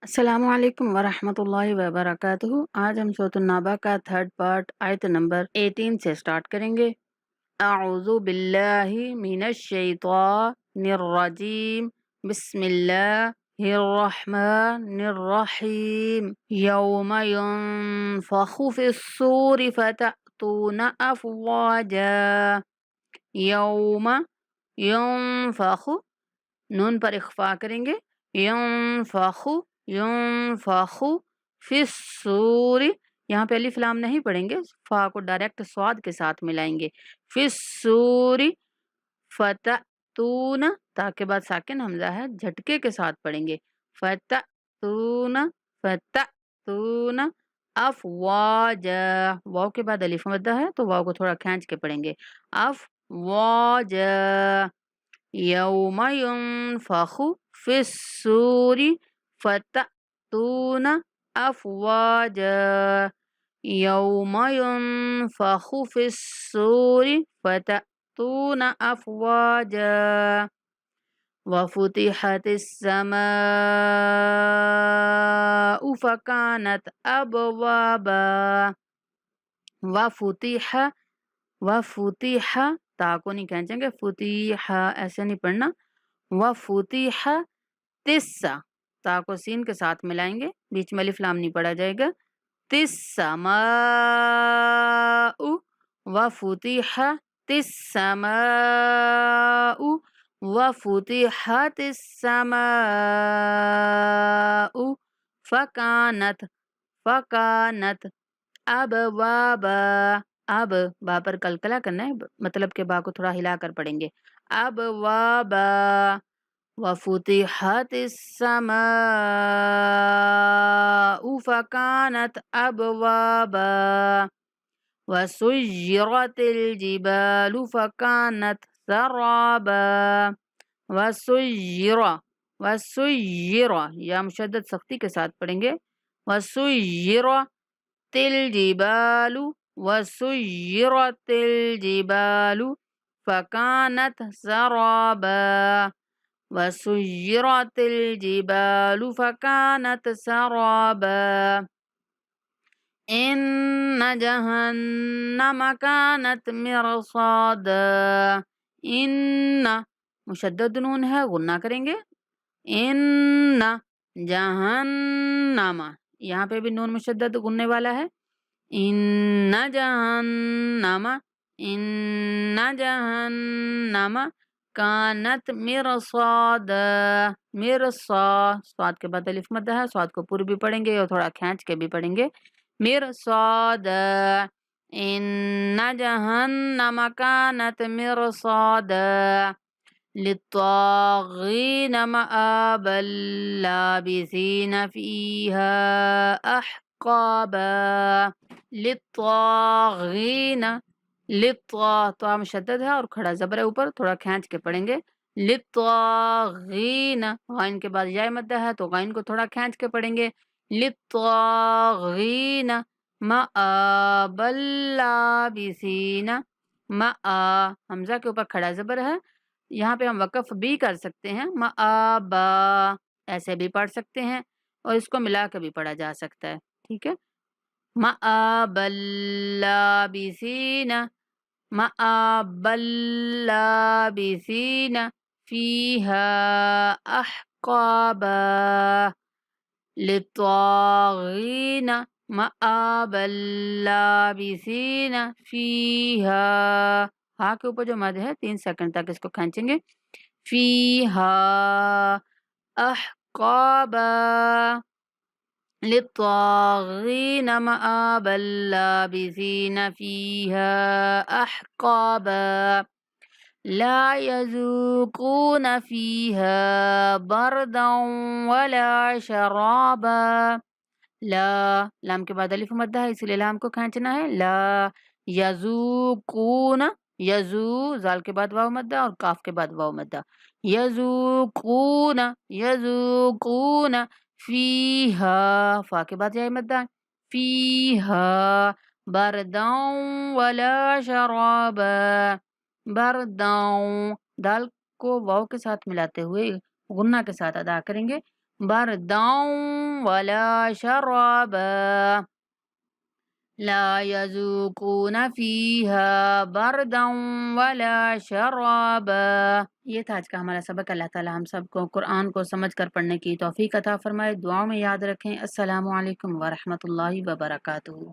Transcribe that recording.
السلام علیکم ورحمۃ اللہ وبرکاتہ۔ آج ہم سورۃ النبأ کا تھرڈ پارٹ آیت نمبر 18 سے سٹارٹ کریں گے۔ اعوذ باللہ من الشیطان الرجیم، بسم اللہ الرحمن الرحیم۔ یوم ینفخ فی الصور فتأتون افواجا۔ یوم ینفخ، نون پر اخفا کریں گے، ینفخ ینفخ فی الصور، یہاں پہ الف لام نہیں پڑھیں گے، فا کو ڈائریکٹ صاد کے ساتھ ملائیں گے، فی الصور فتأتون، تا کے بعد ساکن حمزہ ہے، جھٹکے کے ساتھ پڑھیں گے، فتأتون فتأتون افواجا، واو کے بعد الف مدہ ہے تو واو کو تھوڑا کھینچ کے پڑھیں گے، افواجا۔ یوم ینفخ فی الصور فتأتون افواجا۔ یوم ینفخ فی الصور فتأتون افواجا۔ وفتحت السماء فکانت ابوابا۔ وفتح تا کو نہیں کھینچیں گے، فتح ایسے نہیں پڑھنا، وفتح تسا، تا کو سین کے ساتھ ملائیں گے، بیچ میں الف لام نہیں پڑھا جائے گا، تسماء، وفتحت السماء وفتحت السماء فکانت ابوابا، اب با پر کلکلا کرنا ہے، مطلب کہ با کو تھوڑا ہلا کر پڑھیں گے، ابوابا۔ وفتحت السماء فکانت ابوابا۔ وسيرت الجبال فكانت سرابا۔ وسير یا مشدد سختی کے ساتھ پڑھیں گے، وسيرت الجبال وسيرت الجبال فكانت سرابا۔ وسيرت الجبال فكانت سرابا۔ ان جہنم كانت مرصادا۔ ان مشدد نون ہے، غنہ کریں گے، ان جہنم، یہاں پہ بھی نون مشدد غننے والا ہے، ان جہنم کانت مرصادا۔ صاد کے بعد الف مدہ ہے، صاد کو پورا بھی پڑھیں گے اور تھوڑا کھینچ کے بھی پڑھیں گے، مرصادا۔ ان جہنم کانت مرصادا للطاغین مآبا لابثین فیہا احقابا۔ للطاغین، تو مشدد ہے اور کھڑا زبر ہے اوپر، تھوڑا کھینچ کے پڑھیں گے، للطاغین، غائن کے بعد یا مدہ ہے تو غائن کو تھوڑا کھینچ کے پڑھیں گے، للطاغین مآبا لابثین، حمزہ کے اوپر کھڑا زبر ہے، یہاں پہ ہم وقف بھی کر سکتے ہیں، مآبا ایسے بھی پڑھ سکتے ہیں اور اس کو ملا کے بھی پڑھا جا سکتا ہے، ٹھیک ہے، مآبا لابثین، مآبا لابثین فیہا احقابا۔ للطاغین مآبا لابثین فیہا، ہاں کے اوپر جو مد ہے 3 سیکنڈ تک اس کو کھینچیں گے، فیہا احقابا۔ للطاغین مآبا لابثین فیہا احقابا۔ لا يذوقون فيها بردا ولا شرابا۔ لا، لام کے بعد الف مدہ ہے، اس لیے لام کو کھینچنا ہے، لا یذوقون، یذو زال کے بعد واو مدہ اور کاف کے بعد واو مدہ، یذوقون فیہا، فا کے بعد یا مدہ، فیہا بردا ولا شرابا۔ برداؤں، دال کو واو کے ساتھ ملاتے ہوئے غنہ کے ساتھ ادا کریں گے، بردا ولا شرابا لا يذوقون فيها بردا ولا شرابا۔ یہ تھا آج کا ہمارا سبق۔ اللہ تعالی ہم سب کو قرآن کو سمجھ کر پڑھنے کی توفیق عطا فرمائے۔ دعاؤں میں یاد رکھیں۔ السلام علیکم ورحمۃ اللہ وبرکاتہ۔